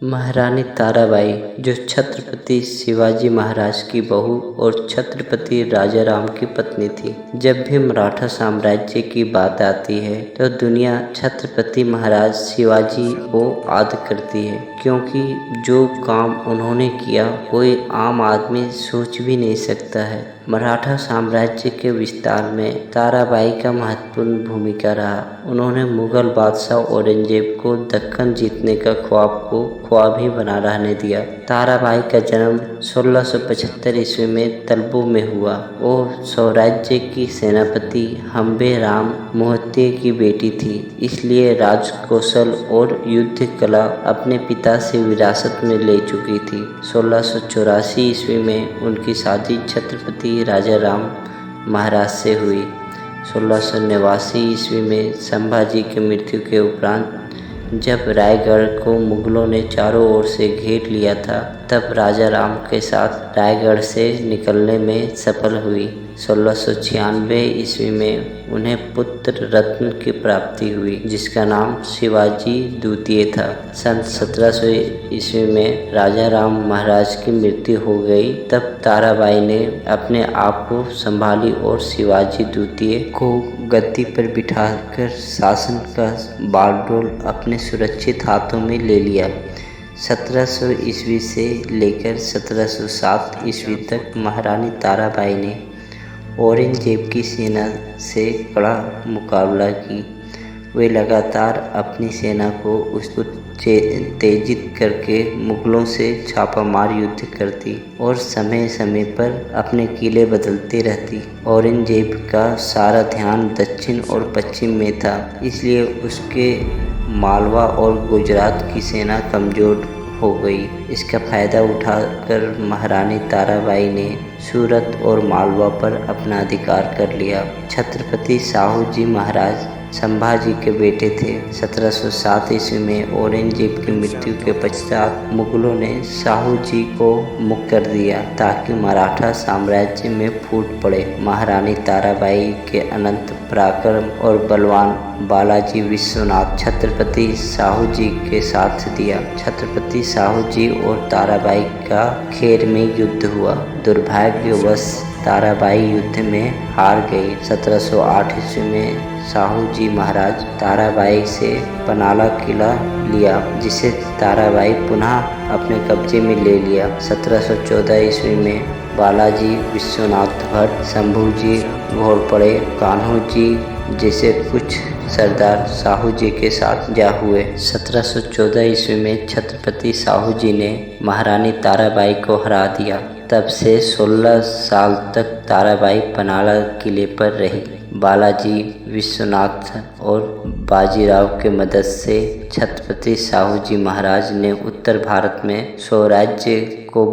महारानी ताराबाई, जो छत्रपति शिवाजी महाराज की बहू और छत्रपति राजाराम की पत्नी थी। जब भी मराठा साम्राज्य की बात आती है तो दुनिया छत्रपति महाराज शिवाजी को याद करती है, क्योंकि जो काम उन्होंने किया कोई आम आदमी सोच भी नहीं सकता है। मराठा साम्राज्य के विस्तार में ताराबाई का महत्वपूर्ण भूमिका रहा। उन्होंने मुगल बादशाह औरंगजेब को दक्कन जीतने का ख्वाब को ख्वाब ही बना रहने दिया। ताराबाई का जन्म 1675 ईस्वी में तलबू में हुआ। वो स्वराज्य की सेनापति हम्बे राम मोहिते की बेटी थी, इसलिए राजकौशल और युद्ध कला अपने पिता से विरासत में ले चुकी थी। 1684 ईस्वी में उनकी शादी छत्रपति राजाराम महाराज से हुई। 1689 ईस्वी में संभाजी की मृत्यु के उपरांत जब रायगढ़ को मुगलों ने चारों ओर से घेर लिया था, तब राजाराम के साथ रायगढ़ से निकलने में सफल हुई। 1696 ईस्वी में उन्हें पुत्र रत्न की प्राप्ति हुई, जिसका नाम शिवाजी द्वितीय था। सन 1700 ईस्वी में राजाराम महाराज की मृत्यु हो गई। तब ताराबाई ने अपने आप को संभाली और शिवाजी द्वितीय को गद्दी पर बिठाकर शासन का बागडोर अपने सुरक्षित हाथों में ले लिया। 1700 ईस्वी से लेकर 1707 ईस्वी तक महारानी ताराबाई ने औरंगजेब की सेना से कड़ा मुकाबला की। वे लगातार अपनी सेना को उसको तेजित करके मुगलों से छापामार युद्ध करती और समय समय पर अपने किले बदलती रहती। औरंगजेब का सारा ध्यान दक्षिण और पश्चिम में था, इसलिए उसके मालवा और गुजरात की सेना कमज़ोर हो गई। इसका फायदा उठाकर महारानी ताराबाई ने सूरत और मालवा पर अपना अधिकार कर लिया। छत्रपति साहू जी महाराज संभाजी के बेटे थे। 1707 ईस्वी में औरंगजेब की मृत्यु के पश्चात मुगलों ने साहू जी को मुक्त कर दिया ताकि मराठा साम्राज्य में फूट पड़े। महारानी ताराबाई के अनंत पराक्रम और बलवान बालाजी विश्वनाथ छत्रपति साहू जी के साथ दिया। छत्रपति साहू जी और ताराबाई का खेर में युद्ध हुआ। दुर्भाग्यवश ताराबाई युद्ध में हार गई। 1708 ईस्वी में साहू जी महाराज ताराबाई से पनाला किला लिया, जिसे ताराबाई पुनः अपने कब्जे में ले लिया। 1714 ईस्वी में बालाजी विश्वनाथ भट्ट, शंभू जी घोरपड़े, कान्हो जी जैसे कुछ सरदार साहू जी के साथ जा हुए। 1714 ईस्वी में छत्रपति साहू जी ने महारानी ताराबाई को हरा दिया। तब से 16 साल तक ताराबाई पनाला किले पर रही। बालाजी विश्वनाथ और बाजीराव के मदद से छत्रपति साहू जी महाराज ने उत्तर भारत में स्वराज्य को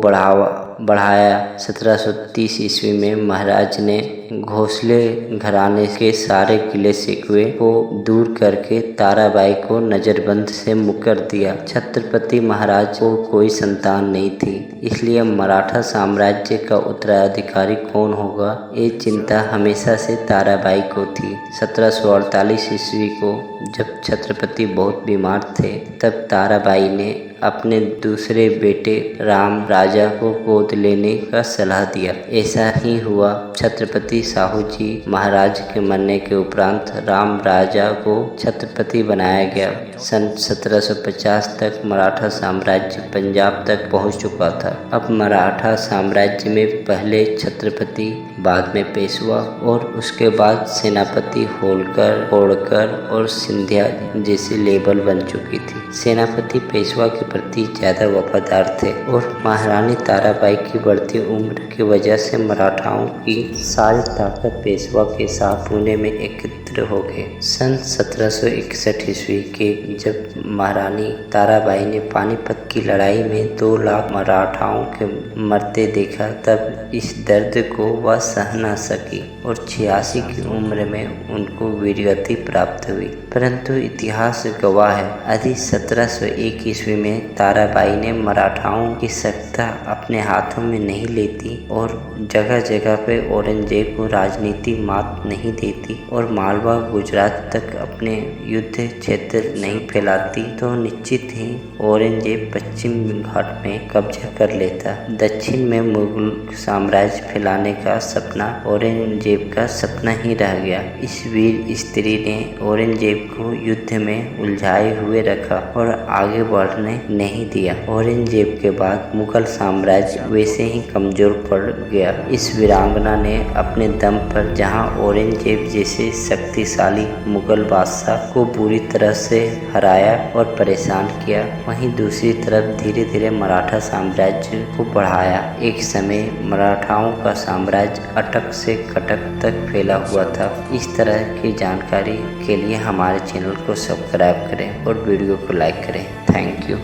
बढ़ाया। 1730 ईस्वी में महाराज ने घोंसले घराने के सारे किले शिकवे को दूर करके ताराबाई को नजरबंद से मुक्त कर दिया। छत्रपति महाराज को कोई संतान नहीं थी, इसलिए मराठा साम्राज्य का उत्तराधिकारी कौन होगा, ये चिंता हमेशा से ताराबाई को थी। 1748 ईस्वी को जब छत्रपति बहुत बीमार थे, तब ताराबाई ने अपने दूसरे बेटे राम राजा को गोद लेने का सलाह दिया। ऐसा ही हुआ। छत्रपति साहू जी महाराज के मरने के उपरांत राम राजा को छत्रपति बनाया गया। सन 1750 तक मराठा साम्राज्य पंजाब तक पहुंच चुका था। अब मराठा साम्राज्य में पहले छत्रपति, बाद में पेशवा और उसके बाद सेनापति होलकर और सिंधिया जैसे लेबल बन चुकी थी। सेनापति पेशवा के प्रति ज़्यादा वफादार थे और महारानी ताराबाई की बढ़ती उम्र की वजह से मराठाओं की सारी ताकत पेशवा के साथ पुणे में एकत्र हो गए। सन 1761 ईस्वी के जब महारानी ताराबाई ने पानीपत की लड़ाई में 2 लाख मराठाओं के मरते देखा, तब इस दर्द को वह सह न सकी और 86 की उम्र में उनको वीरगति प्राप्त हुई। परंतु इतिहास गवाह है, यदि 1701 ईस्वी में ताराबाई ने मराठाओं की सत्ता अपने हाथों में नहीं लेती और जगह जगह पे औरंगजेब को राजनीति मात नहीं देती और मालवा गुजरात तक अपने युद्ध क्षेत्र नहीं फैलाती तो निश्चित ही औरंगजेब पश्चिम घाट में कब्जा कर लेता। दक्षिण में मुगल साम्राज्य फैलाने का सपना औरंगजेब का सपना ही रह गया। इस वीर स्त्री ने औरंगजेब को युद्ध में उलझाए हुए रखा और आगे बढ़ने नहीं दिया। औरंगजेब के बाद मुगल साम्राज्य वैसे ही कमजोर पड़ गया। इस वीरांगना ने अपने दम पर जहां औरंगजेब जैसे शक्तिशाली मुगल बादशाह को बुरी तरह से हराया और परेशान किया, वहीं दूसरी तरफ धीरे धीरे मराठा साम्राज्य को बढ़ाया। एक समय मराठाओं का साम्राज्य अटक से कटक तक फैला हुआ था। इस तरह की जानकारी के लिए हमारे चैनल को सब्सक्राइब करें और वीडियो को लाइक करें। Thank you.